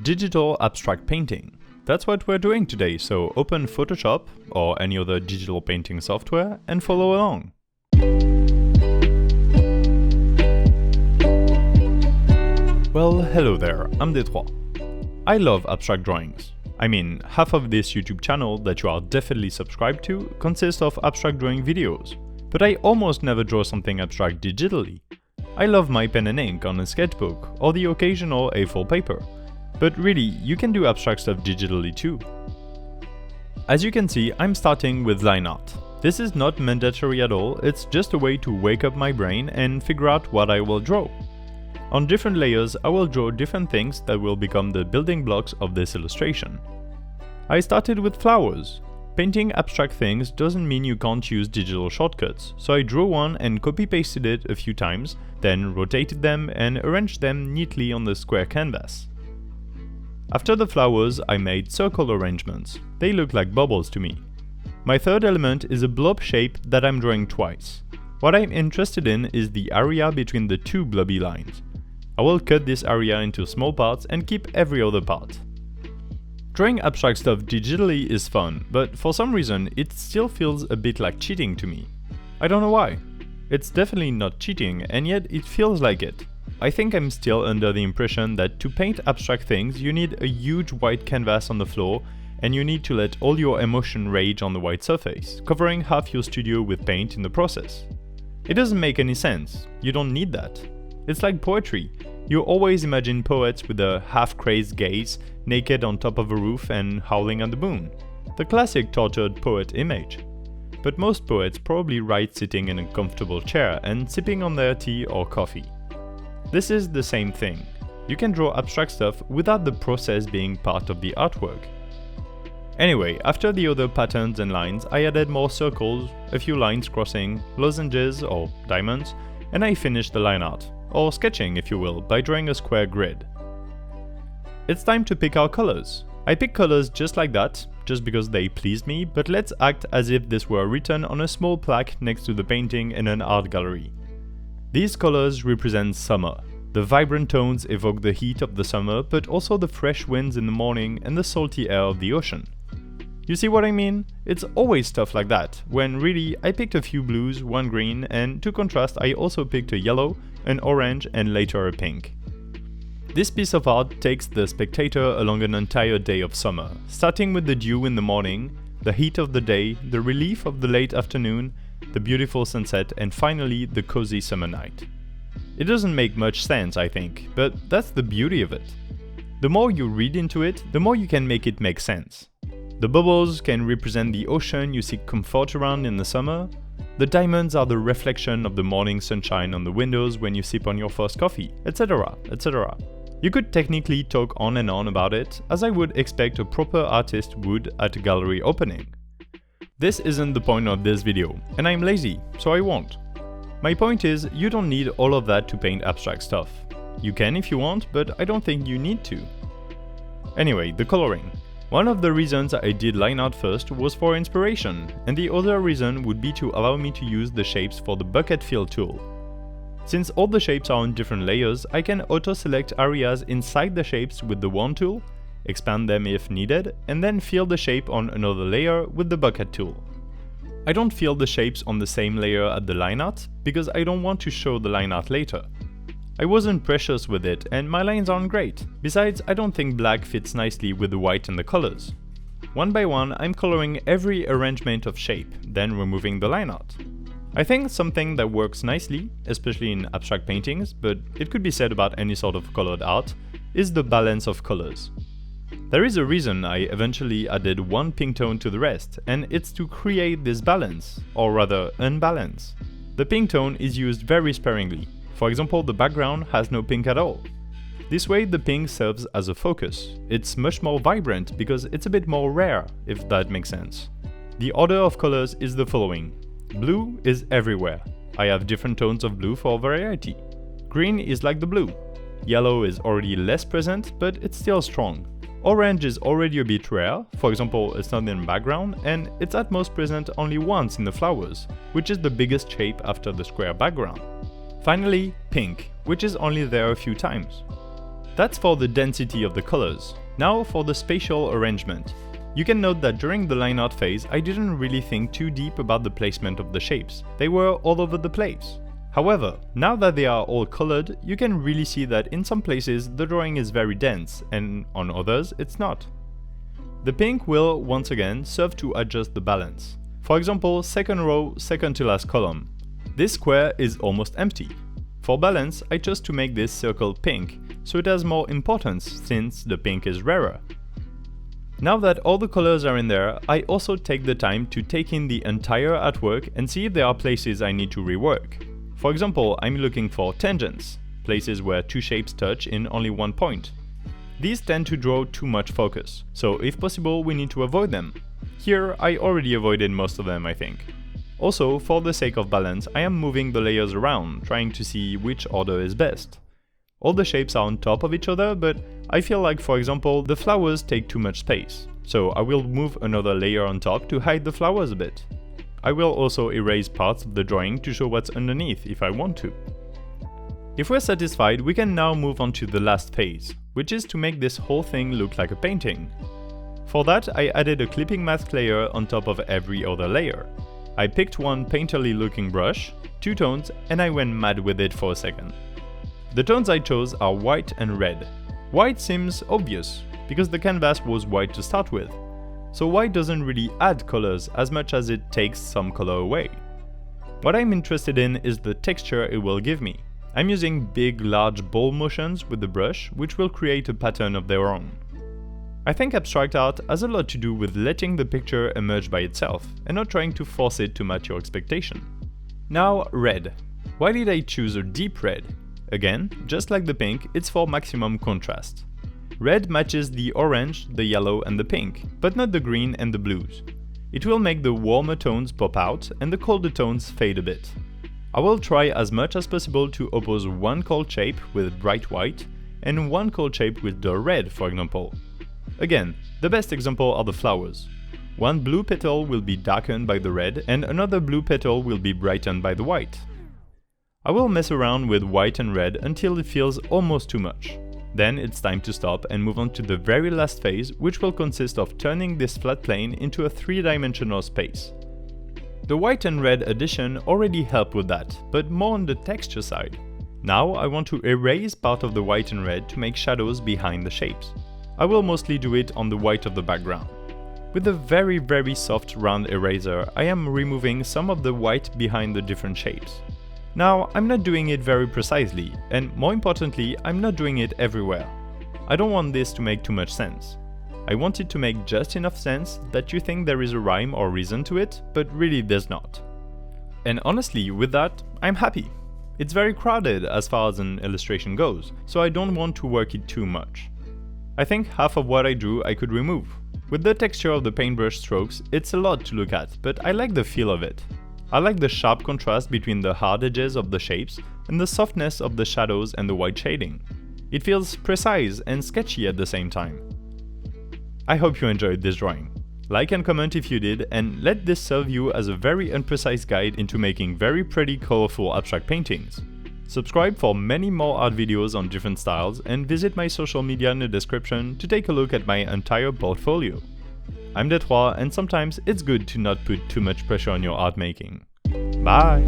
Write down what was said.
Digital abstract painting. That's what we're doing today, so open Photoshop or any other digital painting software and follow along. Well, hello there, I'm Détroit. I love abstract drawings. I mean, half of this YouTube channel that you are definitely subscribed to consists of abstract drawing videos. But I almost never draw something abstract digitally. I love my pen and ink on a sketchbook or the occasional A4 paper. But really, you can do abstract stuff digitally too. As you can see, I'm starting with line art. This is not mandatory at all, it's just a way to wake up my brain and figure out what I will draw. On different layers, I will draw different things that will become the building blocks of this illustration. I started with flowers. Painting abstract things doesn't mean you can't use digital shortcuts, so I drew one and copy-pasted it a few times, then rotated them and arranged them neatly on the square canvas. After the flowers, I made circle arrangements. They look like bubbles to me. My third element is a blob shape that I'm drawing twice. What I'm interested in is the area between the two blobby lines. I will cut this area into small parts and keep every other part. Drawing abstract stuff digitally is fun, but for some reason it still feels a bit like cheating to me. I don't know why. It's definitely not cheating, and yet it feels like it. I think I'm still under the impression that to paint abstract things you need a huge white canvas on the floor and you need to let all your emotion rage on the white surface, covering half your studio with paint in the process. It doesn't make any sense. You don't need that. It's like poetry. You always imagine poets with a half-crazed gaze, naked on top of a roof and howling at the moon. The classic tortured poet image. But most poets probably write sitting in a comfortable chair and sipping on their tea or coffee. This is the same thing. You can draw abstract stuff without the process being part of the artwork. Anyway, after the other patterns and lines, I added more circles, a few lines crossing, lozenges or diamonds, and I finished the line art. Or sketching, if you will, by drawing a square grid. It's time to pick our colors. I pick colors just like that, just because they pleased me, but let's act as if this were written on a small plaque next to the painting in an art gallery. These colors represent summer. The vibrant tones evoke the heat of the summer, but also the fresh winds in the morning and the salty air of the ocean. You see what I mean? It's always stuff like that, when really I picked a few blues, one green, and to contrast I also picked a yellow, an orange and later a pink. This piece of art takes the spectator along an entire day of summer, starting with the dew in the morning, the heat of the day, the relief of the late afternoon, the beautiful sunset, and finally the cozy summer night. It doesn't make much sense, I think, but that's the beauty of it. The more you read into it, the more you can make it make sense. The bubbles can represent the ocean you seek comfort around in the summer. The diamonds are the reflection of the morning sunshine on the windows when you sip on your first coffee, etc., etc. You could technically talk on and on about it, as I would expect a proper artist would at a gallery opening. This isn't the point of this video, and I'm lazy, so I won't. My point is, you don't need all of that to paint abstract stuff. You can if you want, but I don't think you need to. Anyway, the coloring. One of the reasons I did line art first was for inspiration, and the other reason would be to allow me to use the shapes for the bucket fill tool. Since all the shapes are on different layers, I can auto-select areas inside the shapes with the wand tool, expand them if needed, and then fill the shape on another layer with the bucket tool. I don't fill the shapes on the same layer at the line art, because I don't want to show the line art later. I wasn't precious with it, and my lines aren't great. Besides, I don't think black fits nicely with the white and the colors. One by one, I'm coloring every arrangement of shape, then removing the line art. I think something that works nicely, especially in abstract paintings, but it could be said about any sort of colored art, is the balance of colors. There is a reason I eventually added one pink tone to the rest, and it's to create this balance, or rather unbalance. The pink tone is used very sparingly. For example, the background has no pink at all. This way the pink serves as a focus. It's much more vibrant because it's a bit more rare, if that makes sense. The order of colors is the following. Blue is everywhere. I have different tones of blue for variety. Green is like the blue. Yellow is already less present, but it's still strong. Orange is already a bit rare, for example it's not in the background, and it's at most present only once in the flowers, which is the biggest shape after the square background. Finally, pink, which is only there a few times. That's for the density of the colors. Now for the spatial arrangement. You can note that during the line art phase, I didn't really think too deep about the placement of the shapes. They were all over the place. However, now that they are all colored, you can really see that in some places the drawing is very dense, and on others it's not. The pink will, once again, serve to adjust the balance. For example, second row, second to last column. This square is almost empty. For balance, I chose to make this circle pink, so it has more importance since the pink is rarer. Now that all the colors are in there, I also take the time to take in the entire artwork and see if there are places I need to rework. For example, I'm looking for tangents, places where two shapes touch in only one point. These tend to draw too much focus, so if possible we need to avoid them. Here I already avoided most of them, I think. Also, for the sake of balance, I am moving the layers around, trying to see which order is best. All the shapes are on top of each other, but I feel like, for example, the flowers take too much space, so I will move another layer on top to hide the flowers a bit. I will also erase parts of the drawing to show what's underneath if I want to. If we're satisfied, we can now move on to the last phase, which is to make this whole thing look like a painting. For that, I added a clipping mask layer on top of every other layer. I picked one painterly looking brush, 2 tones, and I went mad with it for a second. The tones I chose are white and red. White seems obvious, because the canvas was white to start with. So white doesn't really add colors as much as it takes some color away. What I'm interested in is the texture it will give me. I'm using big, large ball motions with the brush, which will create a pattern of their own. I think abstract art has a lot to do with letting the picture emerge by itself, and not trying to force it to match your expectation. Now, red. Why did I choose a deep red? Again, just like the pink, it's for maximum contrast. Red matches the orange, the yellow and the pink, but not the green and the blues. It will make the warmer tones pop out and the colder tones fade a bit. I will try as much as possible to oppose one cold shape with bright white and one cold shape with dull red, for example. Again, the best example are the flowers. One blue petal will be darkened by the red and another blue petal will be brightened by the white. I will mess around with white and red until it feels almost too much. Then it's time to stop and move on to the very last phase, which will consist of turning this flat plane into a 3-dimensional space. The white and red addition already helped with that, but more on the texture side. Now I want to erase part of the white and red to make shadows behind the shapes. I will mostly do it on the white of the background. With a very soft round eraser, I am removing some of the white behind the different shapes. Now, I'm not doing it very precisely, and more importantly, I'm not doing it everywhere. I don't want this to make too much sense. I want it to make just enough sense that you think there is a rhyme or reason to it, but really there's not. And honestly, with that, I'm happy. It's very crowded as far as an illustration goes, so I don't want to work it too much. I think half of what I drew I could remove. With the texture of the paintbrush strokes, it's a lot to look at, but I like the feel of it. I like the sharp contrast between the hard edges of the shapes and the softness of the shadows and the white shading. It feels precise and sketchy at the same time. I hope you enjoyed this drawing. Like and comment if you did, and let this serve you as a very imprecise guide into making very pretty colorful abstract paintings. Subscribe for many more art videos on different styles, and visit my social media in the description to take a look at my entire portfolio. I'm Detroit, and sometimes it's good to not put too much pressure on your art making. Bye!